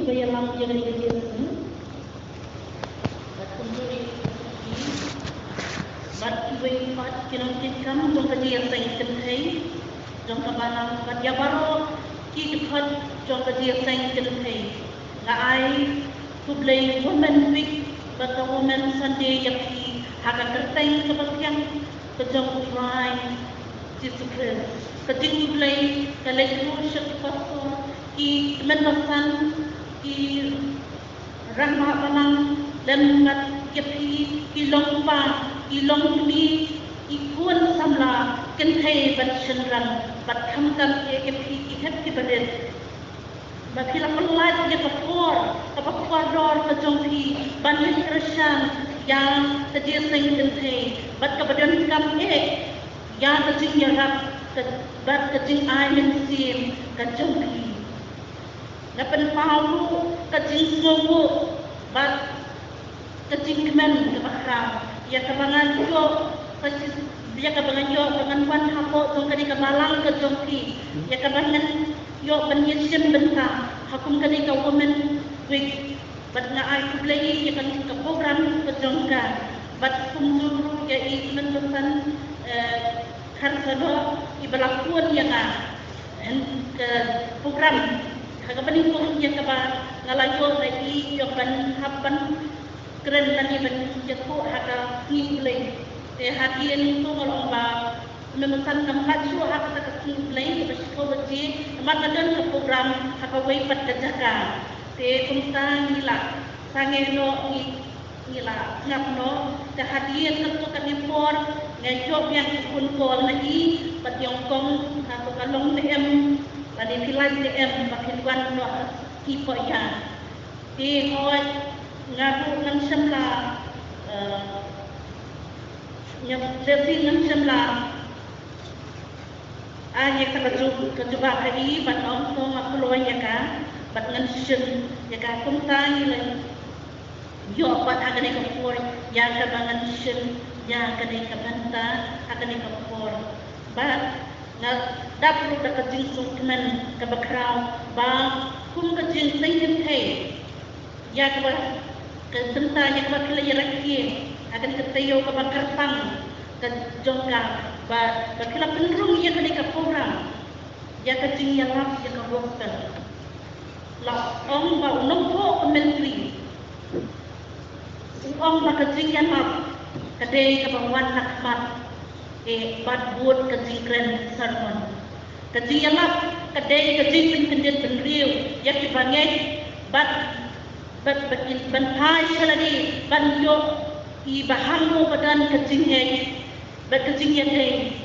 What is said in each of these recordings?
supaya lam yang kerja ni. Batunduri bat ibu bat kinontin kam jong kerja yang saya kenai jong kabalang bat ya baru kita jong kerja yang saya kenai. Ngai to play women week but the women Sunday yang di haga kertai kebagian kejong try discipline kejing play kalekru syakpaso ki menbasan ki rahma balang lembat kepi ki longpa ki longmi ikun samla kenthai bat shenran bat khamkam kepi ki hep ki badet Bapila pelat dia kapor, kapor dor kejongpi, banyak kerjaan yang terjadi sengkente, bat kebadan kam yang kejing yarap, bat kejing air mensim kejongpi. Lapan paulu kejing semua, bat kejing kemen kebakar, ya kebangan jo, ya kebangan jo dengan wan hapo tong kadi kebalang kejongpi, ya kebangan yo penyisian bentang hakum kali ka women week bat na ay kublay ya kan ka program kejongka bat kumzuru ya i menentukan karsano ibalakuan ya ka ke program kagabaning ko ya ka ba ngalayo na i yo ban hapan keren lagi ban jeko haka kublay hatian itu ngolong ba memesan tempat su hak tak lain bersiko beji makadan ke program hakawai pat kejaka te kumta ngila sangeno ngila ngapno te hadiah tentu kami por ngejok yang kun kol lagi pat yongkong atau kalong em pada filan em pakai wan no tipe ya te hoy ngadu nang semla nyam lepi nang semla Anya kecoba kali bat om tong apuloi ya ka bat ngan shen ya ka kumtang ile yo bat agane kapor ya ka bangan shen ya ka dei ka banta agane kapor bat na dapru da kajing sukmen ka bakrau ba kum kajing sayin thei ya ka ba ka banta ya ka kala ya rakki akan ketayo ka bakartang ka jongka ba kila penrung ya kali ka program ya ka jing ya lap ya ka dokter la ong ba nong po menteri ong ba ka jing ya lap ka de ka bangwan nakmat bat buat ka jing kren sermon ka jing ya lap ka de ka jing pendidikan penriu ya ki bangai bat ban hai salari ban yo i bahango badan ka jing bat kejing yang day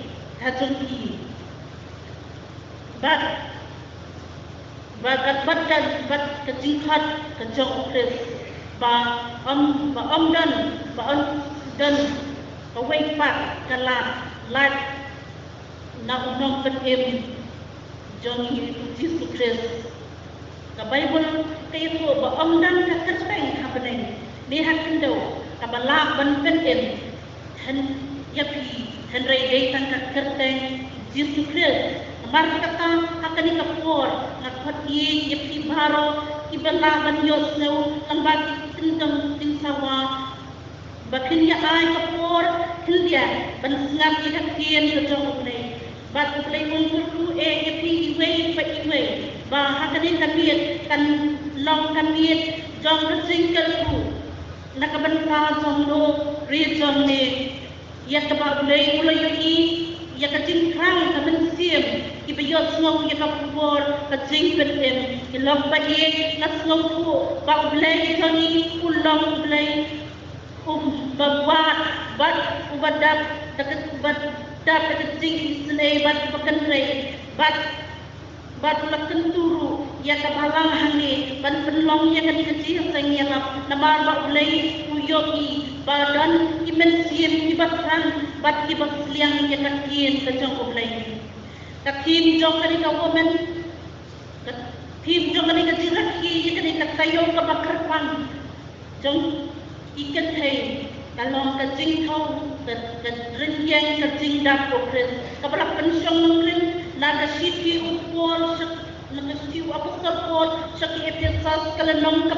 hatun ki bat kejing hat kejong kres ba om dan kawai pat kalat lat na unong petim jongi Jesus kres ka Bible kayo ba om dan ka kerspeng happening ni hakin daw ka balak ban petim yapi henry daytan ka kerteng Jesus Christ mar kata akan ikapor ngakot ye yapi baro ibalaban yos no lambat tindang tinsawa bakin ya ay kapor hilya ban ngap ikatien kejong ulay bat ulay untuk yapi iwe pa iwe ba hakanin kamiet kan long kamiet jong resingkel ku nakabanta jong lo re jong ne ya kebab lei ulai ini ya kecing krang kamen sim ibiyot ngong ya kapur kecing petem ilok baye nas ngong ku ba ulai kani ulang ulai babwat bat ubadak dekat ubadak kecing senai bat pakan rei bat lakan turu ya kabalang hangi ban penlong ya kan kecil sengya nabar ba ulai uyoki badan imensiam ibatan bat ibas liang ya kakin kejong ulai kakim jong kali ka woman kakim jong kali ka jiraki ya kali ka tayo ka bakarpan jong ikan hai kalong kejing kau kerenjang kejing dapur kren kabala pensyong kren nada siti upor nakasiu Apostol Paul sa Efesos kalanong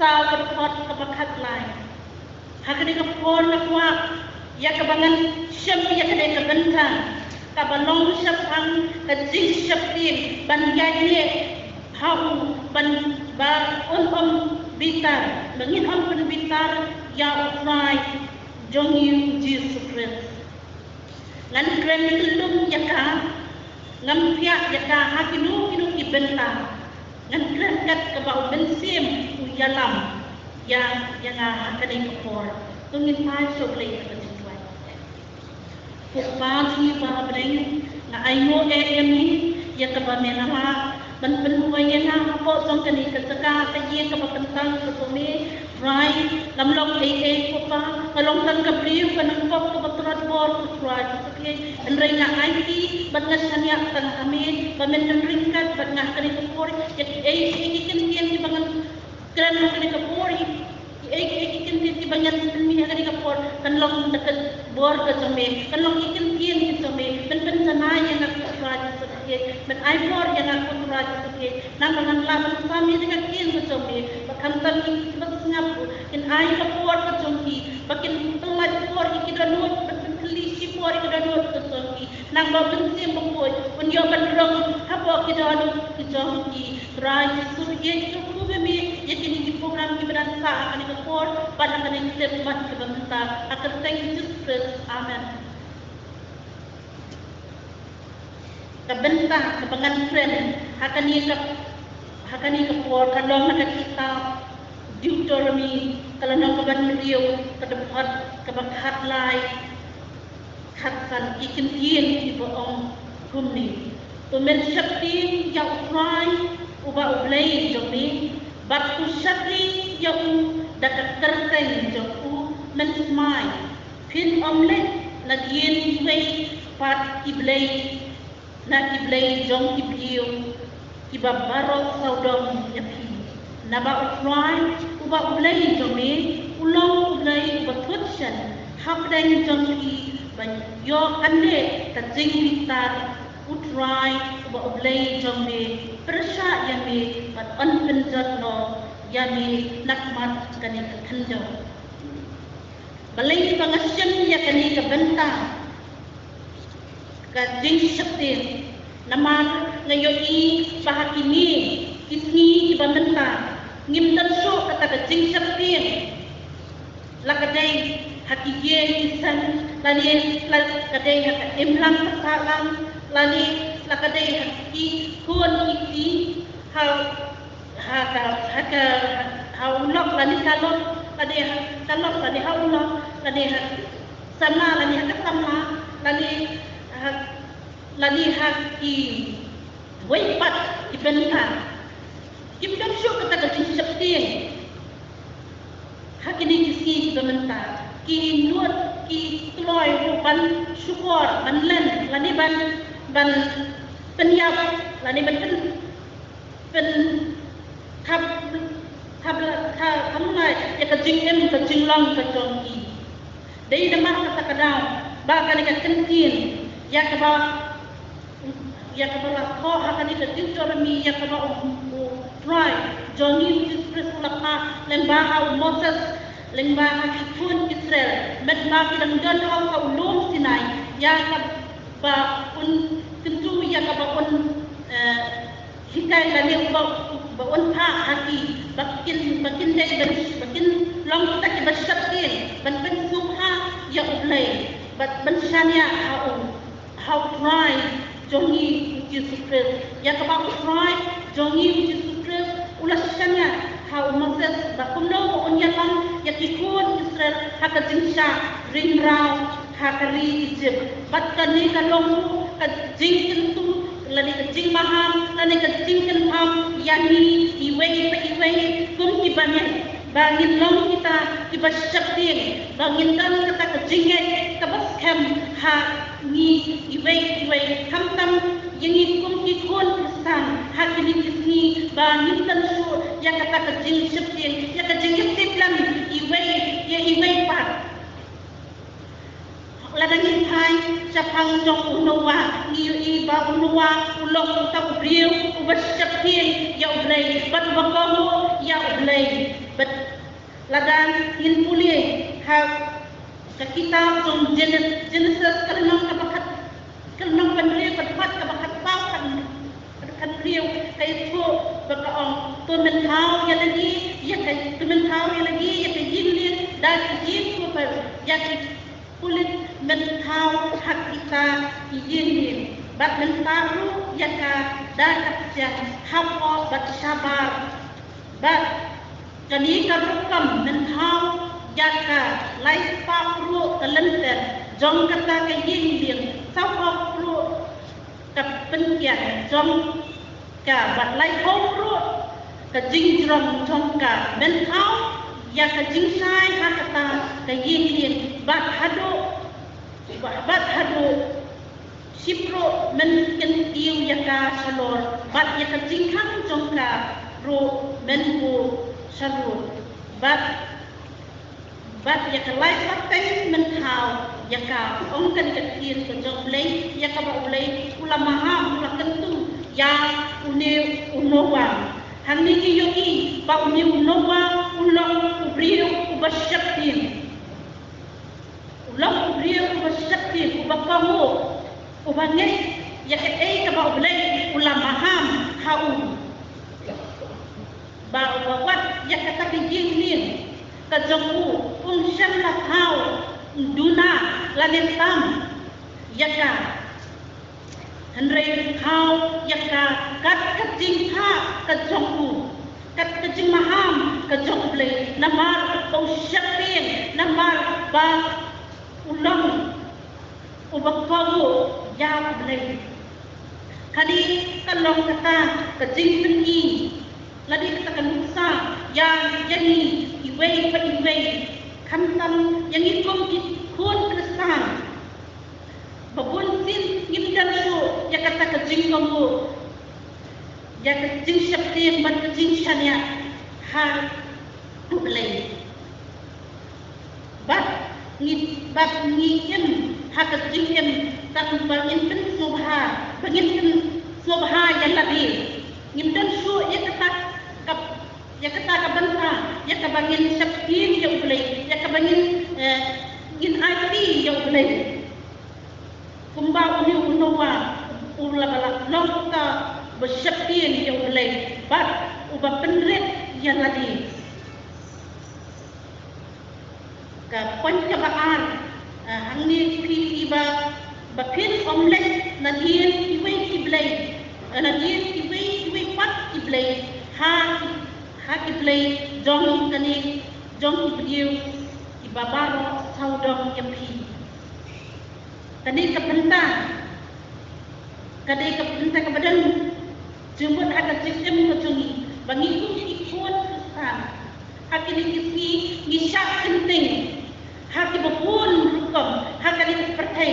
sa berkot kebakat lain. Hakani ka Paul na kuha ya kabangan siyam ya kadai kabentang kabalong syapang kajing syapin ban yanye hau ban ba on bitar bangin on bitar ya utrai jong yu Jesus Christ lan kren kelum ya ka ngampia ya ka hakinu ibentang ngan kren kat kabau bensim uyalam yang hakani kapor tungin pai soblei ka tuai pukpa ni ba breng na ayo ni ya ka ba menala ban penuai na apa song kani ka saka ka ye ka ba kentang ka tumi rai lamlok pukpa kalong tan ka priu ka nang pop ka batrat bor ku rai sakye andrai na ai ban ngasanya tan amin ba men ringkat ban ngah kani kapor ya ikin di bangan kran kani kapor ikin di banyan mi kani kapor kan long dekat bor ka tumi kan long ikin ki tumi ben sanaya na ku rai sakye ben ai bor yang aku rai sakye nang bangan laban kami dengan kin ka tumi bakam tan ngap in ai kapor ka tumi bakin telat bor ikin danut lisi por kita dulu kesoki, nang bawa bensin berkuat, punya bandrong, apa kita ada kesoki, terakhir surya itu bumi, jadi ini program kita berasa akan dikepor, pada akan dikepor kebentar, akan thank you Jesus, amen. Kebentar, kebangan friend, akan dikepor, kalau nak kita Deuteronomy, kalau nak keban Rio, kedepan kebakat lain. Khatsan ikin di boong kumni. Tumen syakti yang utrai uba ublay jomi, batu syakti yang dakat terteng joku mensmai. Pin omlet nagyen iway pat iblay na iblay jong ibliyo ibabaro saudong yapi. Naba utrai uba ublay jomi, ulang ublay uba tutsyan hapdeng jong yo ande kajing bitar utrai uba oblay jombe persya yami pat penjat no yami nakmat kani kathanjo balai pangasyan ya kani kabenta kajing syakti nama ngayo bahakini kisni ibamenta ngimdan so kata kajing syakti lakadai hakiki kisan lani kadai imlang salang lani lakadai hakiki kun iki haulok lani kalok kadai kalok lani haulok lani sama lani hakatama lani haki weipat ibenta kimdan syuk kata kajing syakti hakini kisi ibenta ki nuat ki kloy ban syukur ban len lani ban penyap lani ban pen kap kamai ya kajing long kajongki dei demah kata kadau ba kali ka kentin ya ka ba ko hakani ka Deuteronomy ya ka ba try jongi Kristus laka lembaga Moses lengba pun Israel medma kidang don hau ulum Sinai ya ba un tentu ya ba un hikai lani ba un ha haki bakin dek bakin long tak basyatin ban sumha ya ublay ban shania how try jongi Jesus Christ ya ba try jongi Jesus Christ ulas shania how Moses bakumno unya lang yakikun Israel hakajing sya ringrau hakari Egypt bat kani kalong kajing kentu lani kajing maham lani kajing kenham yani iway kum kibanyan bangin long kita kibasyaktin bangin dan kata kajingay kabaskem ha ni iway hamtam yang kum kikun kristan hakini kisni bangin dan su yang kata kajing syaktin yang kajing syaktin iway pat ladangin thai sapang jong unowa ngi ba unowa ulong ta ubriu ubasapin ya ublay bat bakomo ya ublay bat ladang in pulie ha kita jong jenis kalenong kabakat kalenong pandriu kabat kabakat pau kan beliau kay tu bakaong tu mentau ya lagi ya kay tu mentau ya lagi ya kay jilin dan jin ko per ya kay kulit mentau hak kita jilin bat mentau ya ka dan ya hapo bat sabar bat jadi karukam mentau ya ka lai pa ru talenter jong kata kay jilin sapo ruกับเป็นเกียรติจงกับบัดไล่โค้งรู้กับจิงจรมจงกับเป็นเขาอยากกับจิงชายฮักตากับยิงเลียนบัดฮัดูชิปโรมันเป็นติวอยากกับชลอบัดอยากกับจิงขังจงกับรู้มันบูชลุบัดอยากกับไล่ฟักเต็มมันเท้าอยากกับองค์กันกับเทียนกับจงเลยอยากกับอุเลยอุลามหาอุลากันตุยาอุเนวอุโนวาหันนี้กิโยกีบาอุเนวอุโนวาอุลองอุบริวอุบัชชับทีมอุลองอุบริวอุบัชชับทีมอุบักโมอุบังเงยอยากกับเอกับบาอุเลยอุลามหาฮาอุบาอุบวัดอยากกับตะกี้ยิงเลี้ยงกับจงอูอุนชันละเท้าDuna lanetam yaka Henry kau yaka kat kecing ha kejongku kat kecing maham kejong ble namar bau syapin namar ba ulang ubak kau ya ble kali kalong kata kecing tinggi ladi kata kanusa yang jadi iwei pa iwei Kamtam yang ikum kun kesan, babun sin ngimdan su, ya kata kejing kamu, ya kejing syakti yang ban kejing syanya, har tublay. Bat ngiem, ha kejing em, tak bangin pen subha, bangin pen subha yang lebih, ngimdan su ya kata ya kata kabanta ya kabangin syaktin ya ulay ya kabangin in IT ya ulay kumba uni unowa ula balak nokta bersyaktin ya ulay bat uba penret ya ladi ka pancabaan hangni ki iba bakin omlet nadien iwe iblay nadien iwe pat iblay haki play jong kani jong ibriu ibabaro saudong yampi kani kapenta kebadan jumut haka sistem kecungi bangiku ikut kesan haki ni ngisyak penting haki bapun rukom haki ni pertai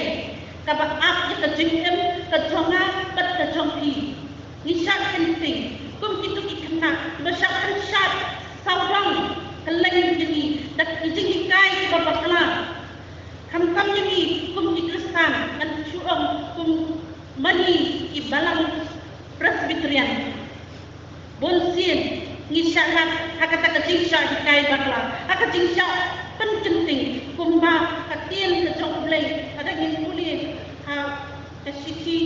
kabak ap ya kejengem kejonga bat kejongpi ngisyak penting kum itu ikena besar syat saudang keleng jadi dak ijing ikai babakla kamkam jadi kum ikrestan dan syuang kum mani ibalang presbyterian bonsin ngisyahat hakata kejingsa ikai bakla hakajingsa penting kumba katien kejong blay ada ngimuli ha kasiki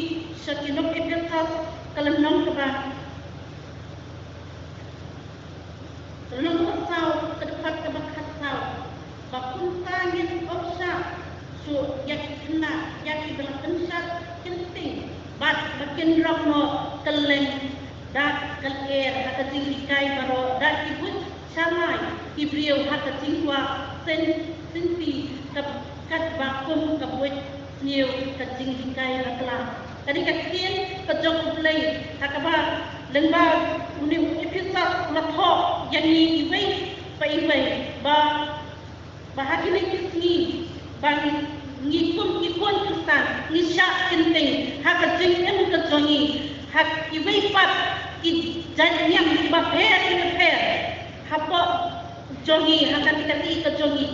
sakinok ibirtas kalenong keba Lalu kau ke depan ke belakang kau, bakun tangin opsa, so yang kena yang dibilang pensat penting, bakin ramno keleng, dak keler, hata tinggi kai baro, dak ibut samai, ibriu hata tingwa senti kat bakum kabuat niu tinggi kai ratla. Tadi kecil kejong play, hakaba lembab uni episode laptop yang ni iway pa iway ba bahagi ni kisni bang ngikun kesan nisya penting hak kejing em kejongi hak iway pat i janyang ba per hapa jongi hak kati kejongi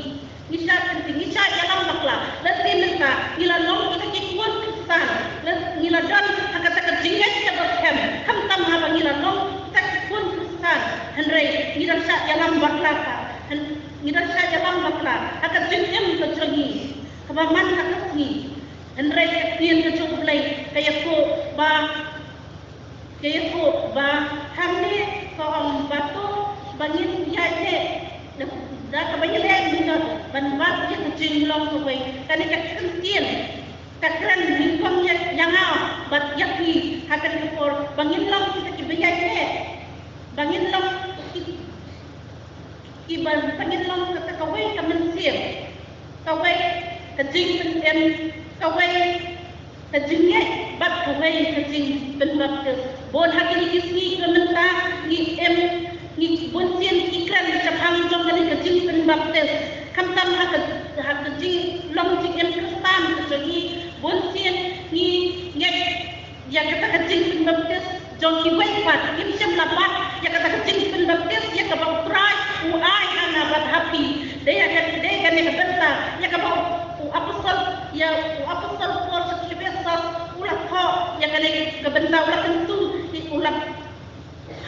ngisa yalam bakla lati minta ngila long kita kikuan kristan ngila dan kata jinget jabat ham tam haba ngila long kita kikuan kristan henry ngila sa yalam bakla ngila sa yalam bakla akan jingem kecengi kebaman kakni henry kien kecuplay kayak ko ba hamne ko ang bato bangin yaye dah kebanyakan lagi ni ban mat dia kecil long tu baik kan dia kecil takran lingkong yang bat yaki akan kepor bangin long kita kebanyakan bangin long iban bangin long kata kawai kemensiam kawai kecil pen kawai kecilnya bat kawai kecil penbab ke bon hakili kisni kementah ni ni bonsian iklan sapang jong kali kecil penbaptis kamtam hak kecil long cikin kristan kecuali bonsian ni ya kata kecil penbaptis jong kibai pat kimsem lapat ya kata kecil penbaptis ya kabau try uai ana bat happy dia kan ya benta ya kabau apostol Paul sebesar ulah kok ya kan kebenta ulah tentu ulah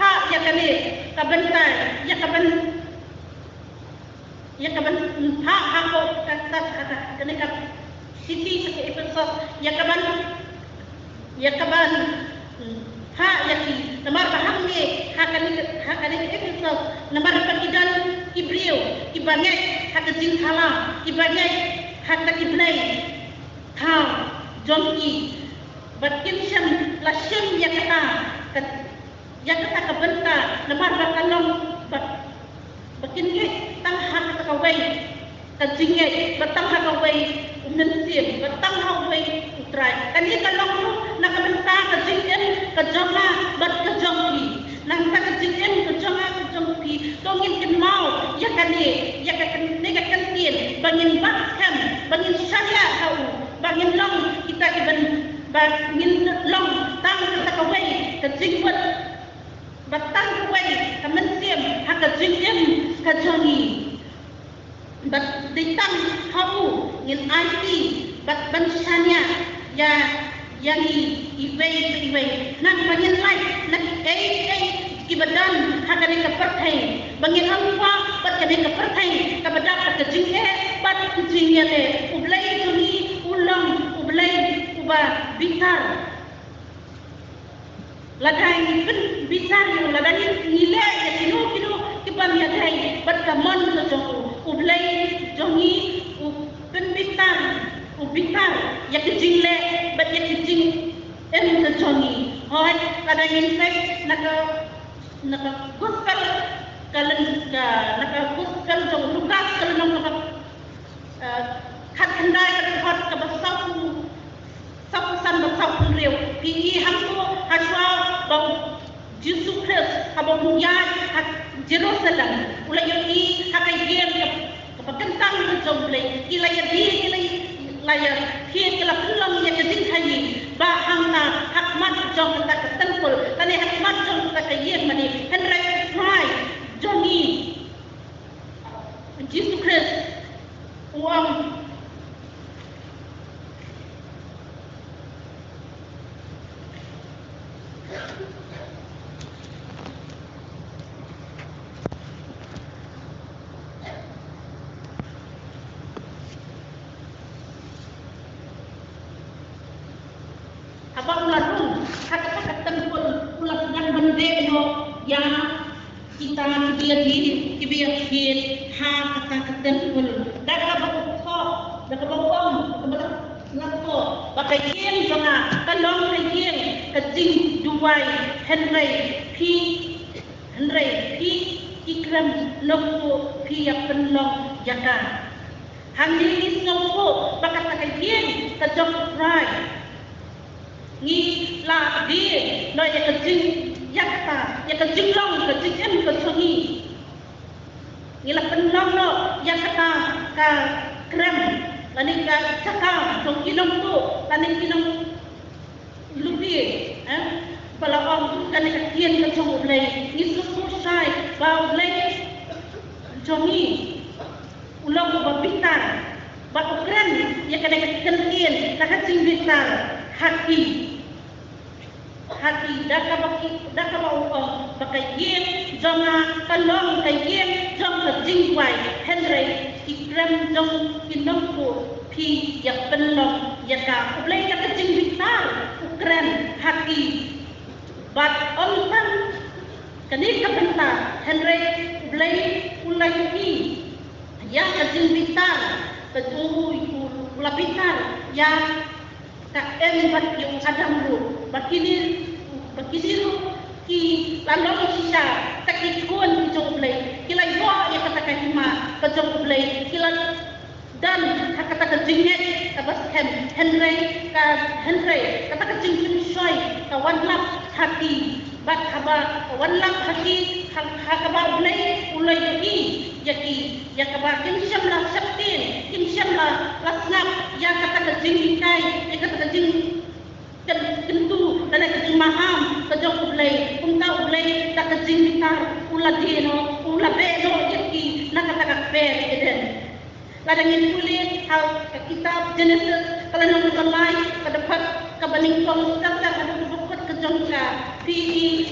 ha ya kali kabentai ya kaben ha ko kata kene ka siti ke episod ya kaban ha ya ki namar baham ni ha kali episod namar pakidan ibriu ibangai ha kejing khala ibangai ha kiblai ha jonki batkin syam lasyam ya kata kebenta lemar bakalong bakin ke tang hak kawai kajinge batang hak kawai umnensim batang kawai utrai kan ni kalong nak kebenta kajingen kejonga bat kejongki nang tak kajingen kejongki tongin kenmau ya kan tin bangin bakam bangin saya kau bangin long kita bangin long tang kawai kajingwat batang kuai kemensiam hak kejingem kejongi bat ditang hau ngin IT bat bansanya ya yang iwei nak bangin like nak kibadan hak kani kepertai bangin angpa bat kani kepertai kabadak kejingge bat kejingnya le ublai juni ulang ublai uba bitar ladai pun bisa ladai nilai ya kilo kibam ya dai bat kamon to ublai jongi pun bitar ya kejingle bat ya kejing to jongi hoi ladai infek nak guskal kalen nak guskal jong lukas kalen nak khat kendai hot ka basau san basau riu pi hamko haswa bang Jesus Christ habang muyat at Jerusalem ulay yoni hakay yen kapagkantang ng jomblay ilaya hiya kala pulang ya kadin hayi bahang na hakmat jom ta ka temple tani hakmat jom ta ka yen mani henry fry Johnny Jesus Christ uang abang larung kata tempul ulah yang bendeno yang kita kibiar ha kata tempul dak abang kok dak abang ngako pakai yen jona kalong yen kejing duwai henry ikram loko pi penlong jaka handi ngoko pakai yen kejong rai ni la dia no ya kejing yakta ya kejing long kejing em kesungi ni la penlong no yakta ka krem lani ka cakam tong kilong tu lani kilong lupi pala om kan ka kien ka chong ulai ni su sai ba ulai jongi ulang babitar ba ukran ya kada kentin nakacing bitar haki daka ba bakai yen jonga kalong kai yen jong ka jingwai henry ikram jong kinompo pi ya penlong ya ka ulai nakacing bitar ukran haki bat ontan kani kabenta henry ulai ni ya kacing bitar ketuhu lapitar ya ka empat yung adam ru bakini ki lalong siya takikun jong ulay kilay bo ya kata kahima ka jong ulay kilay dan kata kajinget ka bas henry kata kajingin soy ka wanlap hati bat haba wanlap hati hakaba ulay yaki ya kaba kinsyam la sabtin kinsyam la lasnap ya kata kajingikai ya kata kajing kentu dan kajing maham kajong ulay kung ta ulay ta kajing mitar uladino ulabeno yaki nakata kakper eden ladangin kulit hal kitab Genesis kalau nang kalay kadapat kabaningkong tata ada bukot kajong ka pi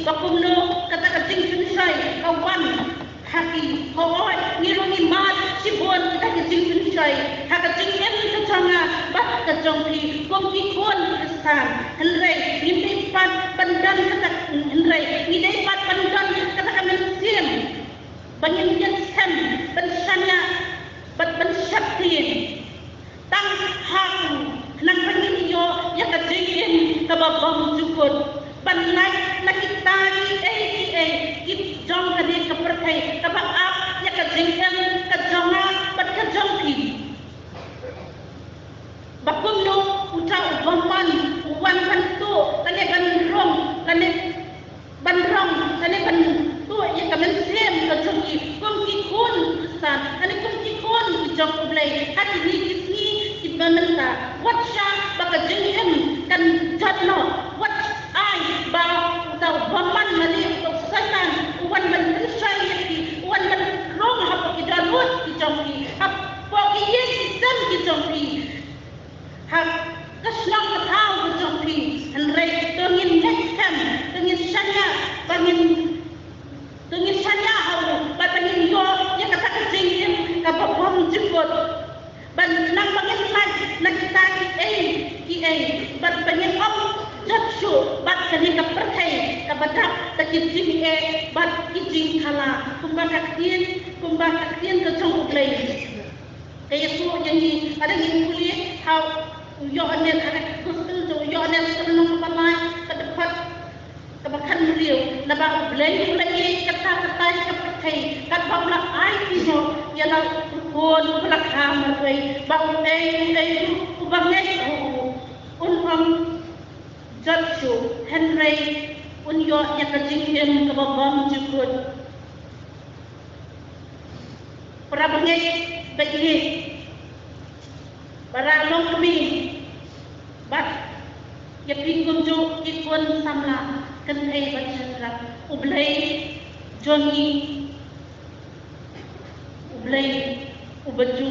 bakumno kata kajing pinsay kawan haki hoi ngirong imat sibon kajing pinsay hakajing em kajanga bat kajong pi kongki kon kesan henry ngidai pat pandan kata henry ngidai pat pandan kata kamen sim bangin yen sem pensanya bat pensaptin tang haku nang bangin yo ya kajing em kababang jukut banlay nakitani kit jong kadi kaperkai kabaap ya kajingem kajonga bat kajongki bakumno uta ubaman uwan bantu kane bantu ya kamen sem kajongki kumki kun kesan kane kumki kun jong ulay hati ni kisni ibamenta watsha bakajingem kan jatno wat ai ba uta ubaman mali usasan uwan man risayati uwan man rong hapa kidalut kijongki hapa yes sam kijongki hak kasnang katau kijongki henry tengin next time tengin sanya hau batangin yo ya kata kejingin kapapom jemput ban nang bangin lag nakitani bat bangin jatsu bat kani kaperkai kabadak takijing bat kijing kala kumbakaktin ke jong ulay kaya su yang ada ngin kulit how yo anel ada gusul jo yo anel senang palai kedepat kebakan beliau naba ulay kata kaperkai kat baula ai kijo yana pun belakang merway bau ubangai jatsu henry unyo ya kajingin kababam jukut prabangai bagi baralong kami bat ya pingunjo ikun samla kenai bacandra ublay jongi ubaju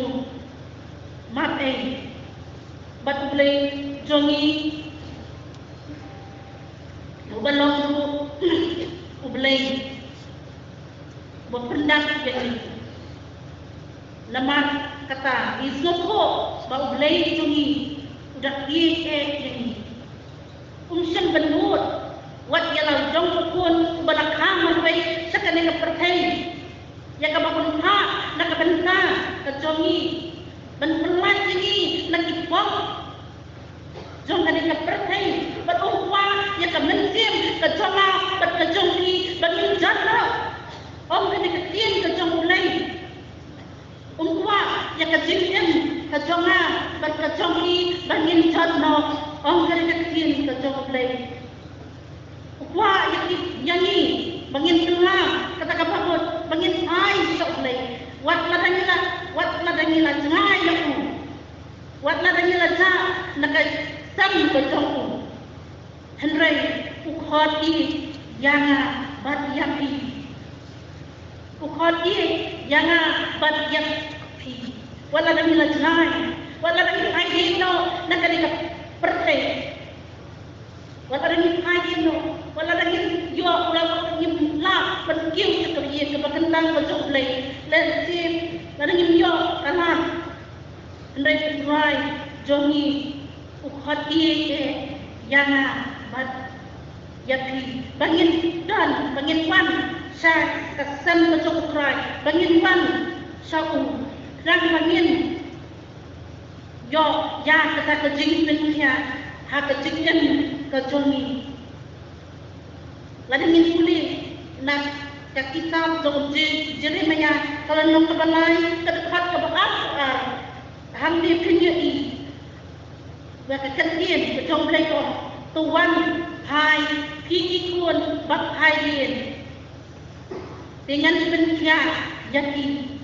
bat ublay jongi ubalong ublay berpendak jadi lemah kata izoko ba ublay jongi udah jadi umsen benut wat yalau jong pun balakang manway sakane kaperkai ya kabakun ha nakabenta kajongi ban pelat ini nakipok jong kani kaperkai bat umwa ya kamensim kajonga bat kajongi ban jatna om kani katin kajong ulay umwa ya kajingem kajonga bat kajongi bangin jatna om kani katin kajong ulay wah yangi bangin tengah kata kapakut bangin ai sa ulay wat ladangila ngai aku wat ladangila sa nakay sam kajong henry ukhoti yanga bat yapi ukhoti yanga bat yapi wala nang ilajnay, wala nang ipahino na kanila perte, wala nang ipahino, wala nang yo, wala nang la, penkiw sa kariya, kapagandang pasoklay, lesip, wala nang yo, kanan, andai petrai, jongi, ukhat iye, yana, bat, yaki, bangin dan, bangin wan, sa kasan pasokray, bangin wan, sa rang bangin, yo, ya kata kejing penkia, ha kejingkan kejongi. Ladangin pulih, nak kitab dalam Jeremia, kalau nak kebalai, kedekat kebakas, hamdi penyei, bagi kentien, kejong lekor, tuan, hai, pigi kun, bak hayin, dengan penkia, yaki.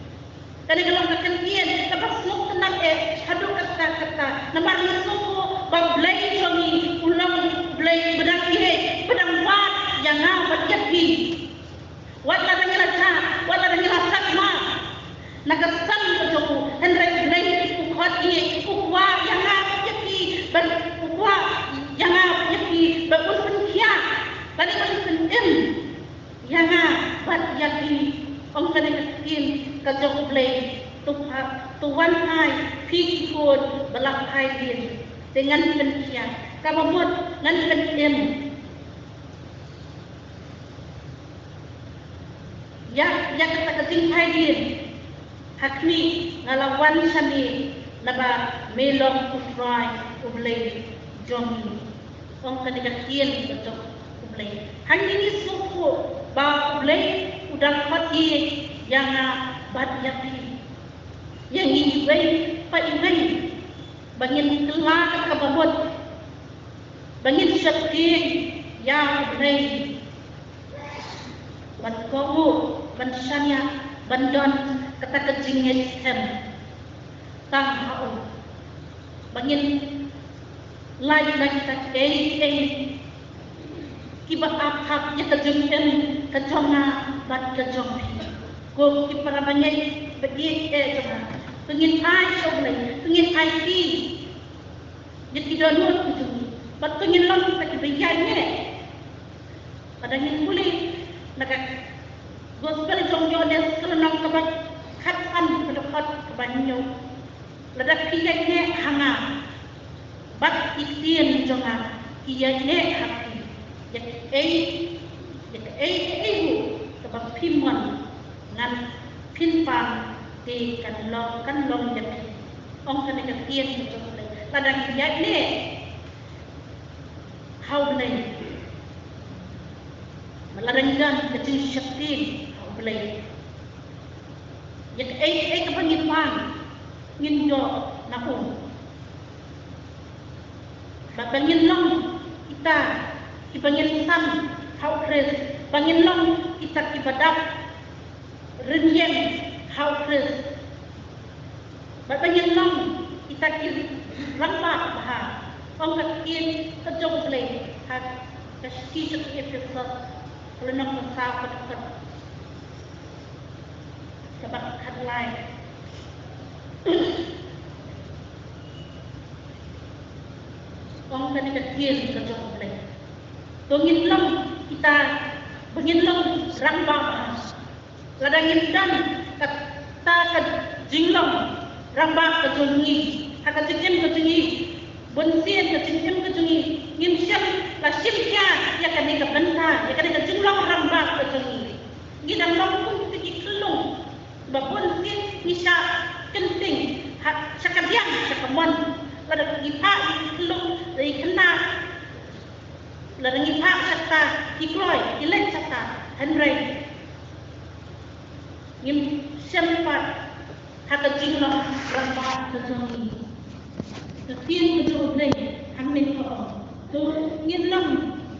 Kali kalau kentien, kepas nuk tenang hadu kata, nama nusuku, bak belai jongi, ulang belai bedang ihe, bedang wat, yang awat yaki. Wala nang ilasa, wala nang ilasak ma. Nagasan ko joku, henry belai ukhat ihe, ukwa, yang awat yaki, ukwa, yang awat yaki, bakun penkia, balik pentem, yang awat yaki. Ông ta nên tin cả dòng play tuan hai phi cồn balak hai din dengan penkian kamamut ngan pentem ya kata keting hai din hakni ngalawan sami naba melong ufrai ublay jomi ông ta nên tin cả dòng play hangini suku ba ublay udang mati yang bat yaki yang ibai pa ibai bangin kelak kababot bangin sakti yang nei ban komu ban sanya bandon kata kejingnya tem tang hau bangin lai tak kiba akhak ya kejengken kejonga bat kejongpi ko kipara banyak bagi joma pengin ai soblai pengin ai ti jadi donut itu bat pengin long tak bayarnya pada ngin boleh nak gospel jongjo dia selenong kebat khatan kedekat kebanyo ledak kiyanya hanga bat itin jonga kiyanya hati yang sebab piman ngan pinpang di kan long jadi ong kan ikan tiang itu ladang kiat ni hau belai meladang kan kecil syakti hau belai yang kepangipan ngindo nakung babangin long kita ibangin san hau kres bangin long kita ibadat renyeng hau kres bangin long kita rampak baha ong kakin kejong play hak kasti seperti episode kalau nak mesah pada sebab headline ong kan kakin kejong play Bangin long kita bangin long rambang ladangin dan kata jinglong rambang kejungi haka jinjem kejungi bonsien kejungi ngimsyam lasimnya ya kan ika benta ya kan ika jinglong rambang kejungi ngidang long pun kiki kelung babonsien ngisa kenting sakadiang sakamon ladang ipa kelung dari kena ladang ipak serta ikloi ilek serta henry ngim sempat haka jinglong rambak kejongi kekien kejong play hamin ko to ngin long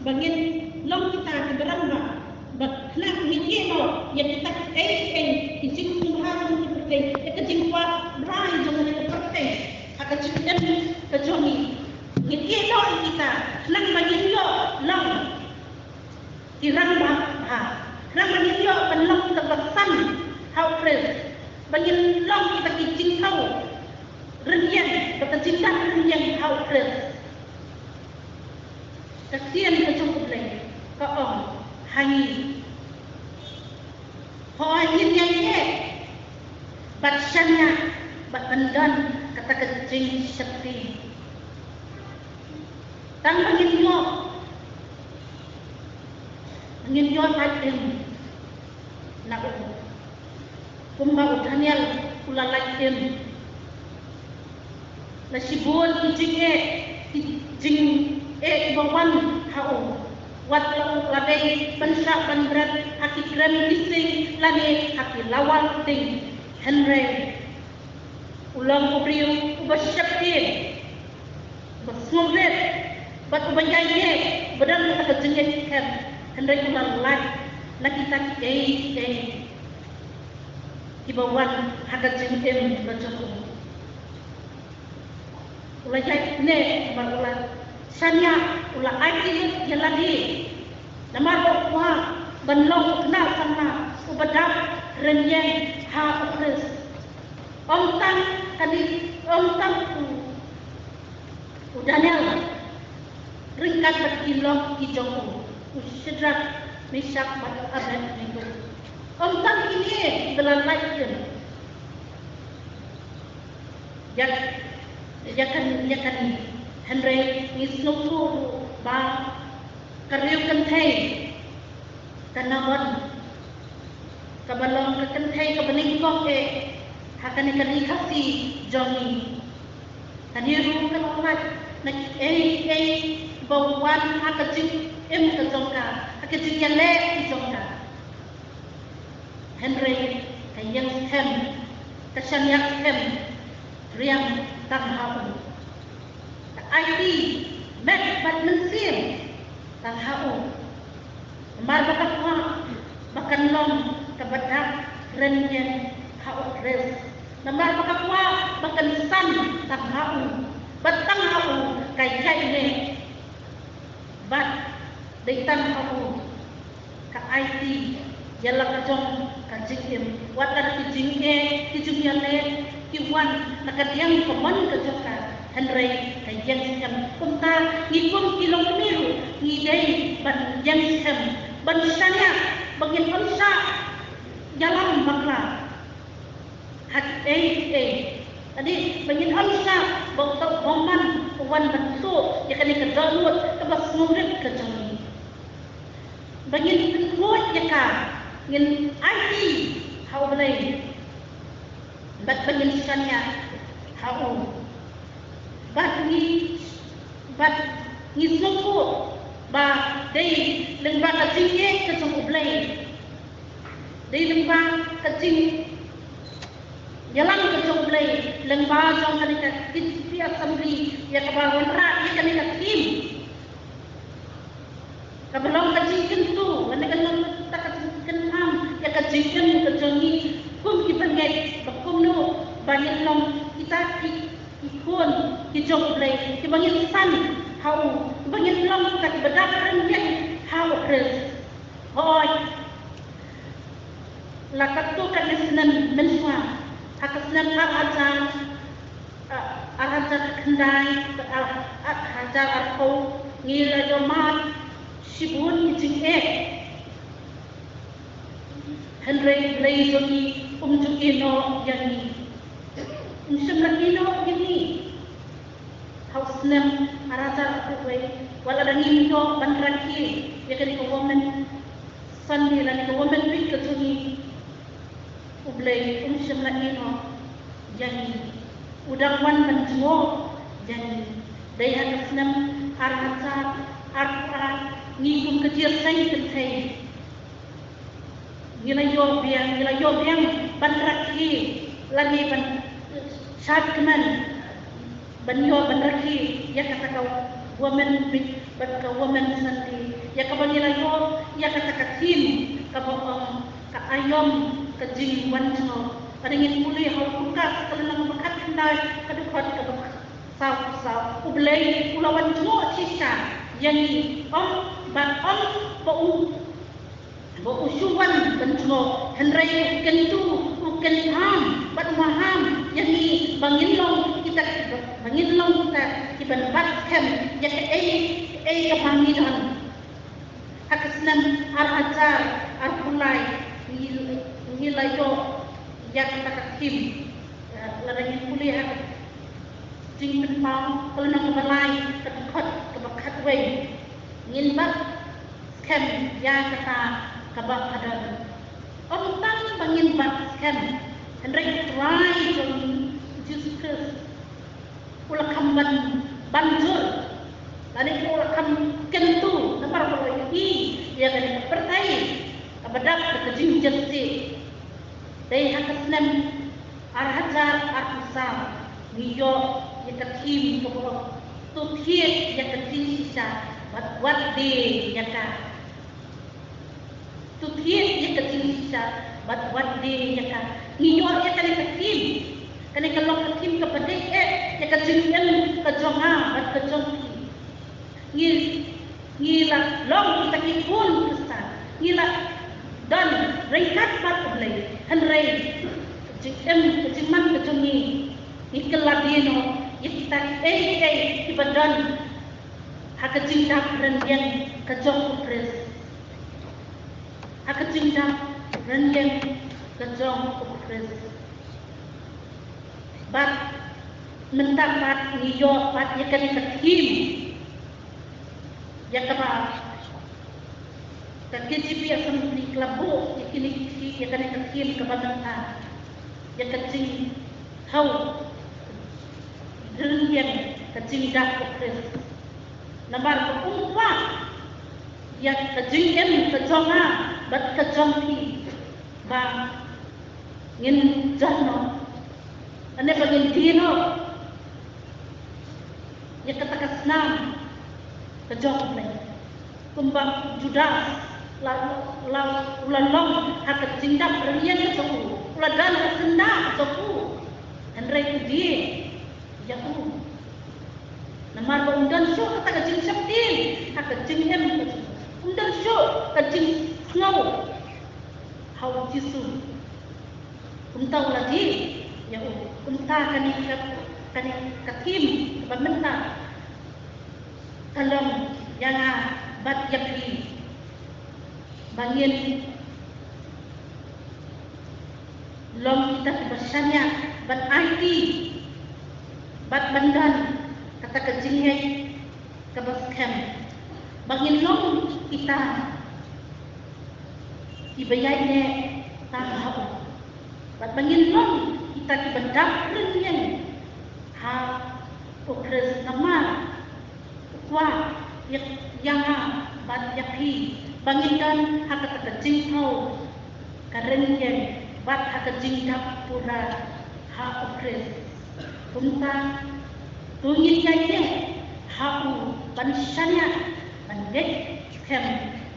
bangin long kita keberamba bak nak ngikeno ya kita kijing tuhan seperti ya kijing kuat rai jangan seperti haka jinglong kejongi ngikeno kita nang bagi yo long tirang bah nang bagi yo penlong tebesan hau pres bangin long kita kijing kau renyan baka cinta renyan kau kres kasian ka jong ublay ka ong hangi ho yin yang ye bat shanya bat andan kata kejing sakti tang bangin yo tatim na kumba Daniel ulalakin la sibol kijing bawan hau wat ladai pensa berat haki kram kising lani haki lawal ting Henry ulang ubriu ubasyapin basmumret bat ubanyaye badan kata jengit kan Henry ulang lai nakita ibawan hakat jengim bacaku ulajai ne marulah sanya ulah aji yaladi namar wa banlong kena sana ubadap renyen ha ukres omtang Daniel ringkat berkilong kijong usidrak misak mat abad minggu omtang ini belalaikan yakan Henry ngisnuku ba karyo kantay kanawan kabalong kantay kabaningkok hakan ikalikasi Johnny kaniru kanawan nak bawan hakajing kajongka hakajing yale kajongka Henry kayang hem kasyanyak hem riang tanghau IT met bat mensim tanghau mar bakan long kabadak renyen hau res namar bakakwa bakan san tanghau batang hau kai ne bat dei tanghau ka IT yala kajong kajing watan kijing yale kiwan nakadiang kaman kajoka Henry kayang sem kumta ngipun kilong miru ngidai ban yang sem ban sana bangin onsa jalan makla hak tadi bangin onsa bauta boman wan bentuk ya kan kedalut kebas murid kejami bangin kuat ya ka ngin IT hau belai bat bangin sana hau bat ngisungku ba dei lengba kacing ke sung ublay dei lengba kacing yalang ke sung ublay lengba jong kanika kitpi assembly ya kabawan ra ya kanika tim kabalong kacing kentu kanika tak kacing am ya kacing ke jongi kum kipanget bakum no banyak long kita ikun kijong play kibangin san hau kibangin long kat bedakran yang hau kres hoy lakat tu kan nesnan menswa hakasnan arajan kendai hajar arko ngila jomat sibun kijing Henry play jogi umjukino yani Semlakino gini, haus nem araja kuwe, wala dangin ko banraki, ya kan ko woman sandi lan ko woman week ko tuni ublay semlakino jani udang wan menjuo jani dai haus nem araja arpa ngigum kecil sai kentai ngilayo biang banraki lagi ban saat keman banyo banraki ya kata kau woman big but ka woman sandi ya ka banila yo ya kata katim ka ayom ka jing wanjo kadingin muli hau kukas kalau nang bakat kendai kadukot ka saw ublay ulawan jo sisa yani ba usuwan banjo henry kentu uken ham bangin long kita iban bat kem ya ke banginan hakasnan ar kulai nilai do ya kita kim larangin kuliah jing penpang kalau nak balai kebakat wei ngin bat kem ya kata kabak kadang tang bangin bat kem Henry try from Jesus Christ ulah kamban banjur lalu ulah kam kentu nampak kalau ini ya kan pertai abadak kejing jati dai hakasnan arhajar arkusam niyo ya katim ko tuthiet ya kejing sisa wat de ya ka tuthiet ya kejing sisa wat de ya ka niyo ya kan katim kani kalau katim kepada ya kejingkan kejonga bat kejongki ngila long kita kipun kesan ngila dan ringkat bat boleh henrei kejiman kejongi ikeladino kita ibadan hakejingdap rendian kejong kres hakejingdap rendian kejong kres bat mendapat niyo bat yakan ketim yakaba KGB akan dikelabu yakini yakan ketim kebangan yakacing hau dirian kacing dak kres namar umpa yak kacing kejonga bat kejongki ba ngin jahno ane bagin dino ya katakasnam kejong play kumbang judas ulalong hakat jingdak renian kesoku uladan kesenda kesoku henry di ya namar undan syo kata kejing septil hakat jingem undan syo kejing ngau hau jisu untau lagi ya unta kani katim bamenta kalong yana bat yakri bangin long kita bersanya bat IT bat bandan kata kejingnya kabaskem bangin long kita ibayainya tahu bat bangin long kita dibendak renyan ha ukres nama kwa yang bat yakhi bangitan hak kejing kau karenyan bat hak kejing dap pura ha ukres unta tungin kaya hau bansanya bandek kem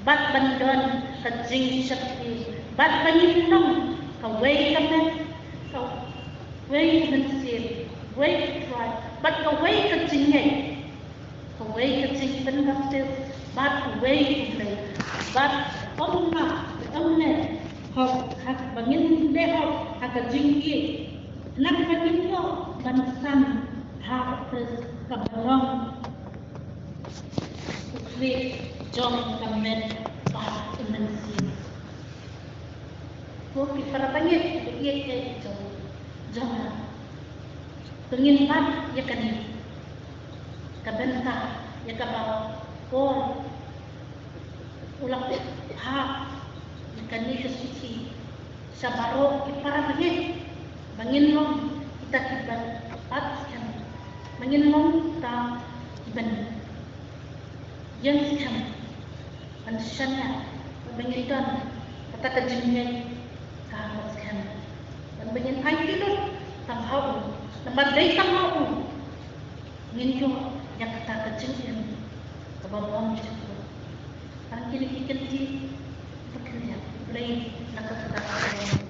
bat bandon kejing sepi bat bangitan kawai kamen kawai mensir kawai try bat kawai kejingnya kawai kejing pengasir bat kawai play bat omna hak bangin dehok hak kejing ki nak bangin lo bansan hak pres kabarong ukli jom kamen bat mensir ko kifaratanya iya jangan tengin pat ya kan kabenta ya kabal ko ulang ha kan ni suci sabaro kifaratanya bangin long kita kiban pat kan bangin long ta kiban yang kan manusianya bangin dan kata kejengnya kawas kan dan bangin ai tidur tam hau namar dai tam hau ngin yo yang kata kejeng kababong itu kan kini kiken di bekerja play nak kata